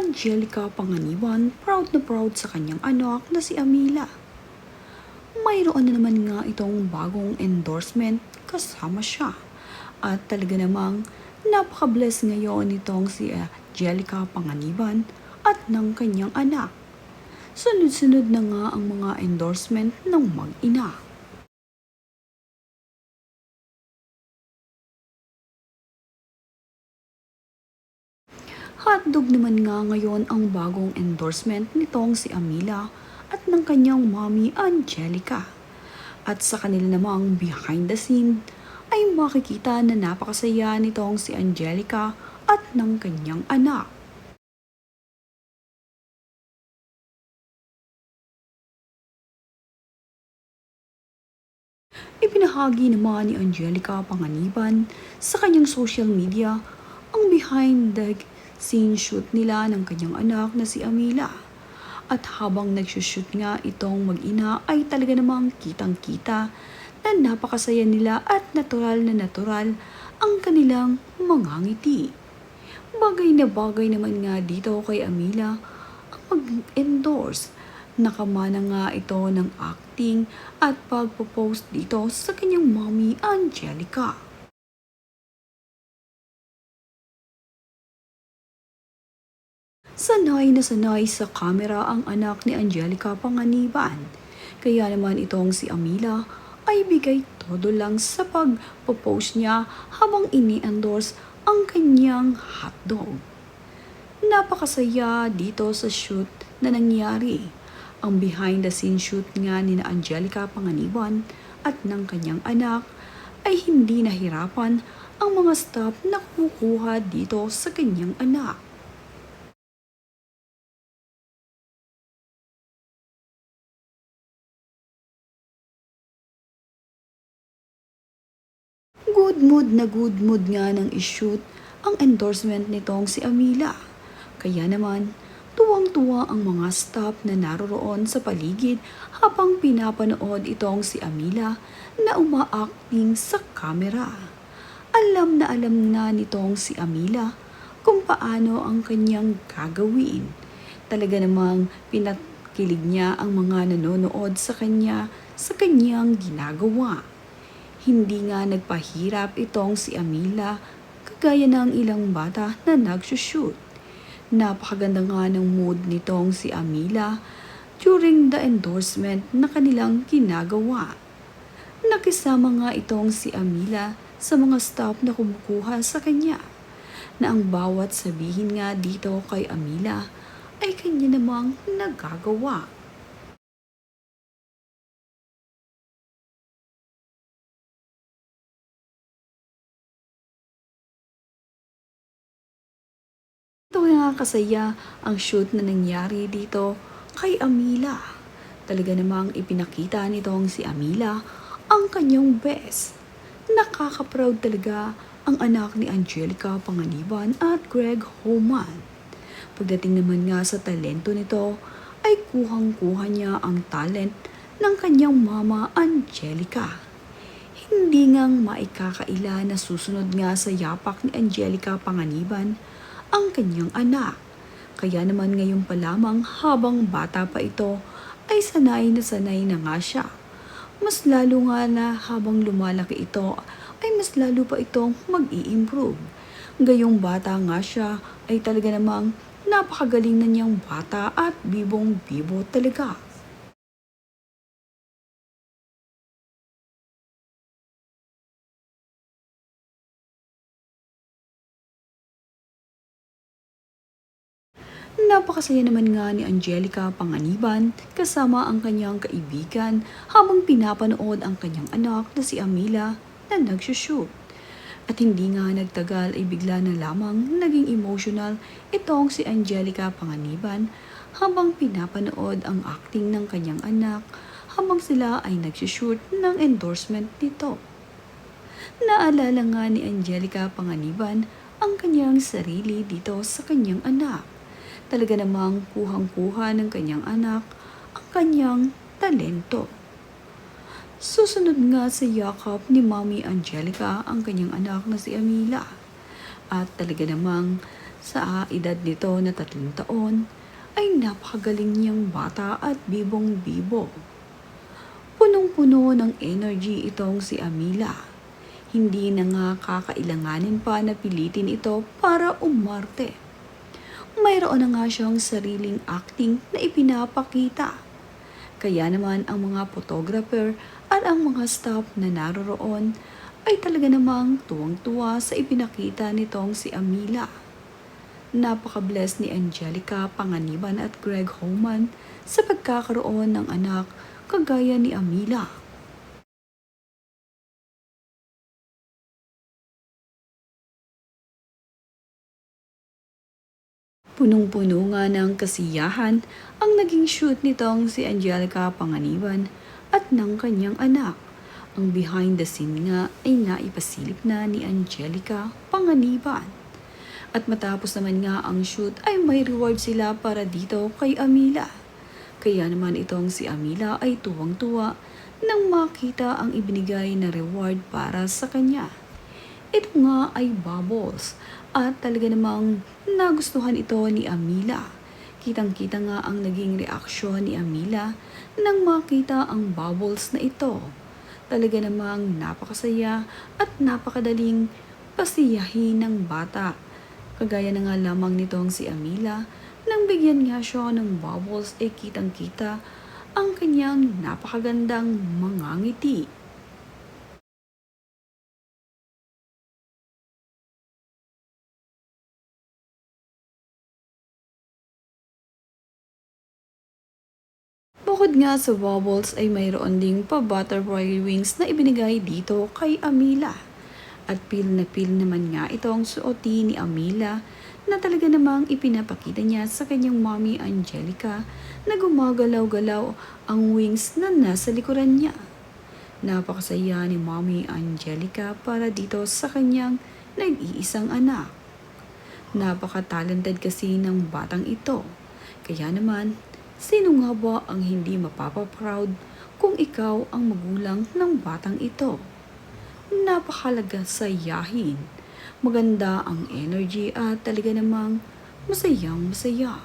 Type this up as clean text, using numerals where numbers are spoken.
Angelica Panganiban proud na proud sa kanyang anak na si Amila. Mayroon na naman nga itong bagong endorsement kasama siya. At talaga namang napaka-bless ngayon nitong si Angelica Panganiban at ng kanyang anak. Sunod-sunod na nga ang mga endorsement ng mag-ina. Hotdog naman nga ngayon ang bagong endorsement nitong si Amila at ng kanyang mommy Angelica. At sa kanila namang behind the scene ay makikita na napakasaya nitong si Angelica at ng kanyang anak. Ibinahagi naman ni Angelica Panganiban sa kanyang social media ang behind the scene shoot nila ng kanyang anak na si Amila. At habang nagsushoot nga itong mag-ina ay talaga namang kitang-kita na napakasaya nila at natural na natural ang kanilang mga ngiti. Bagay na bagay naman nga dito kay Amila ang mag-endorse. Nakamana nga ito ng acting at pagpo-post dito sa kanyang mommy Angelica. Sanay na sanay sa kamera ang anak ni Angelica Panganiban. Kaya naman itong si Amila ay bigay todo lang sa pagpo-post niya habang ini-endorse ang kanyang hotdog. Napakasaya dito sa shoot na nangyari. Ang behind the scene shoot nga ni Angelica Panganiban at ng kanyang anak ay hindi nahirapan ang mga staff na kumukuha dito sa kanyang anak. Good mood nga ng ishoot ang endorsement nitong si Amila. Kaya naman, tuwang-tuwa ang mga staff na naroroon sa paligid habang pinapanood itong si Amila na umaacting sa kamera. Alam na nitong si Amila kung paano ang kanyang gagawin. Talaga namang pinakilig niya ang mga nanonood sa kanya sa kanyang ginagawa. Hindi nga nagpahirap itong si Amila kagaya ng ilang bata na nagsushoot. Napakaganda nga ng mood nitong si Amila during the endorsement na kanilang ginagawa. Nakisama nga itong si Amila sa mga staff na kumukuha sa kanya na ang bawat sabihin nga dito kay Amila ay kanya namang nagagawa. Ito nga kasaya ang shoot na nangyari dito kay Amila. Talaga namang ipinakita nitong si Amila ang kanyang best. Nakaka-proud talaga ang anak ni Angelica Panganiban at Greg Homan. Pagdating naman nga sa talento nito, ay kuhang-kuha niya ang talent ng kanyang mama Angelica. Hindi ngang maikakaila na susunod nga sa yapak ni Angelica Panganiban ang kanyang anak. Kaya naman ngayon pa lamang habang bata pa ito ay sanay na nga siya. Mas lalo nga na habang lumalaki ito ay mas lalo pa itong mag-i-improve. Gayong bata nga siya ay talaga namang napakagaling na niyang bata at bibong-bibo talaga. Napakasaya naman nga ni Angelica Panganiban kasama ang kanyang kaibigan habang pinapanood ang kanyang anak na si Amila na nagsushoot. At hindi nga nagtagal ay bigla na lamang naging emotional itong si Angelica Panganiban habang pinapanood ang acting ng kanyang anak habang sila ay nagsushoot ng endorsement nito. Naalala nga ni Angelica Panganiban ang kanyang sarili dito sa kanyang anak. Talaga namang kuhang-kuha ng kanyang anak ang kanyang talento. Susunod nga sa yakap ni Mommy Angelica ang kanyang anak na si Amila. At talaga namang Sa edad nito na 3 taon, ay napakagaling niyang bata at bibong-bibo. Punong-puno ng energy itong si Amila. Hindi na nga kakailanganin pa na pilitin ito para umarte. Mayroon na nga siyang sariling acting na ipinapakita. Kaya naman ang mga photographer at ang mga staff na naroroon ay talaga namang tuwang-tuwa sa ipinakita nitong si Amila. Napaka-bless ni Angelica Panganiban at Greg Homan sa pagkakaroon ng anak kagaya ni Amila. Punong-puno nga ng kasiyahan ang naging shoot nitong si Angelica Panganiban at ng kanyang anak. Ang behind the scene nga ay naipasilip na ni Angelica Panganiban. At matapos naman nga ang shoot ay may reward sila para dito kay Amila. Kaya naman itong si Amila ay tuwang-tuwa nang makita ang ibinigay na reward para sa kanya. Ito nga ay bubbles at talaga namang nagustuhan ito ni Amila. Kitang-kita nga ang naging reaksyon ni Amila nang makita ang bubbles na ito. Talaga namang napakasaya at napakadaling pasiyahin ng bata. Kagaya na nga lamang nitong si Amila, nang bigyan nga siya ng bubbles ay kitang-kita ang kanyang napakagandang mga ngiti. Bukod nga sa bubbles ay mayroon ding pa-butterfly wings na ibinigay dito kay Amila. At feel na feel naman nga itong suotin ni Amila na talaga namang ipinapakita niya sa kanyang mommy Angelica na gumagalaw-galaw ang wings na nasa likuran niya. Napakasaya ni mommy Angelica para dito sa kanyang nag-iisang anak. Napaka-talented kasi ng batang ito. Kaya naman, sino nga ba ang hindi mapapaproud kung ikaw ang magulang ng batang ito? Napakalaga sayahin. Maganda ang energy at talaga namang masayang masaya.